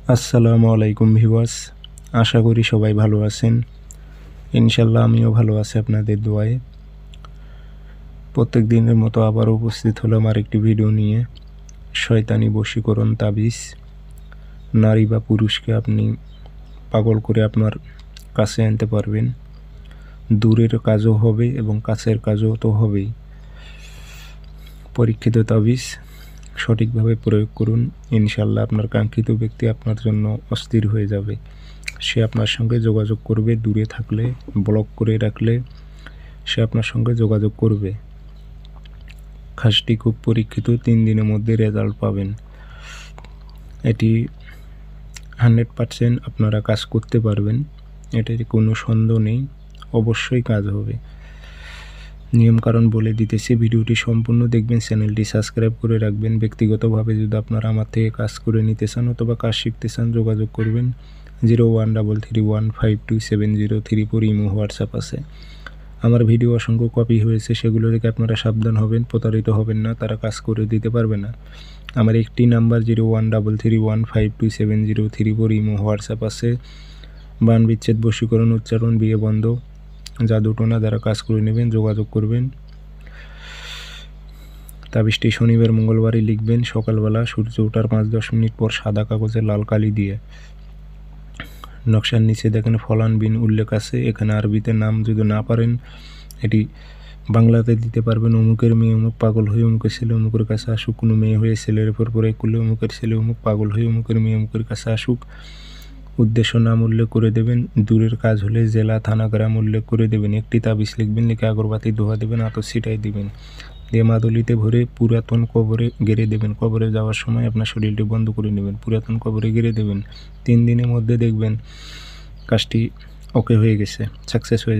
আসসালামু আলাইকুম ভিউয়ার্স, আশা করি সবাই ভালো আছেন। ইনশাল্লাহ আমিও ভালো আছি আপনাদের দোয়ায়। প্রত্যেক দিনের মতো আবারও উপস্থিত হলাম আরেকটি ভিডিও নিয়ে। শয়তানি বশীকরণ তাবিজ। নারী বা পুরুষকে আপনি পাগল করে আপনার কাছে আনতে পারবেন। দূরের কাজও হবে এবং কাছের কাজও তো হবেই। পরীক্ষিত তাবিজ সঠিকভাবে প্রয়োগ করুন, ইনশাল্লাহ আপনার কাঙ্ক্ষিত ব্যক্তি আপনার জন্য অস্থির হয়ে যাবে। সে আপনার সঙ্গে যোগাযোগ করবে, দূরে থাকলে ব্লক করে রাখলে সে আপনার সঙ্গে যোগাযোগ করবে। কাজটি খুব পরীক্ষিত, 3 দিনের মধ্যে রেজাল্ট পাবেন। এটি 100% আপনারা কাজ করতে পারবেন, এটার কোনো সন্দেহ নেই, অবশ্যই কাজ হবে। নিয়মকানুন বলে দিতেছি, ভিডিওটি সম্পূর্ণ দেখবেন, চ্যানেলটি সাবস্ক্রাইব করে রাখবেন। ব্যক্তিগতভাবে যদি আপনারা আমার থেকে কাজ করে নিতে চান অথবা কাজ শিখতে চান যোগাযোগ করবেন। 0133152703 ইমো হোয়াটসঅ্যাপ আছে। আমার ভিডিও অসংখ্য কপি হয়েছে, সেগুলো থেকে আপনারা সাবধান হবেন, প্রতারিত হবেন না, তারা কাজ করে দিতে পারবে না। আমার একটি নাম্বার 0133152703 ইমো হোয়াটসঅ্যাপ আছে। বান বিচ্ছেদ, বশীকরণ, উচ্চারণ, বিয়ে বন্ধ, জাদুটোনা যারা কাজ করে নেবেন যোগাযোগ করবেন। তাবিজটি শনিবার মঙ্গলবারই লিখবেন, সকালবেলা সূর্য ওঠার 5-10 মিনিট পর সাদা কাগজে লাল কালি দিয়ে। নকশার নিচে দেখেন ফলান বিন উল্লেখ আছে, এখানে আরবিতে নাম যদি না পারেন এটি বাংলাতে দিতে পারবেন। অমুকের মেয়ে অমুক পাগল হয়ে অমুকের ছেলে অমুকের কাছে আসুক। কোনো মেয়ে হয়ে ছেলের উপর প্রয়োগ করলে অমুকের ছেলে অমুক পাগল হয়ে অমুকের মেয়ে অমুকের কাছে আসুক। উদ্দেশ্য নাম উল্লেখ করে দেবেন। দূরের কাজ হলে জেলা, থানা, গ্রাম উল্লেখ করে দেবেন। একটি তাবিজ লিখবেন, লিখে আগরবাতি ধোয়া দেবেন, আতর ছিটাই দিবেন, দিয়ে মাদুলিতে ভরে পুরাতন কবরে গেড়ে দেবেন। কবরে যাওয়ার সময় আপনার শরীরটি বন্ধ করে নেবেন, পুরাতন কবরে গেড়ে দেবেন। 3 দিনের মধ্যে দেখবেন কাজটি ওকে হয়ে গেছে, সাকসেস হয়ে যাবে।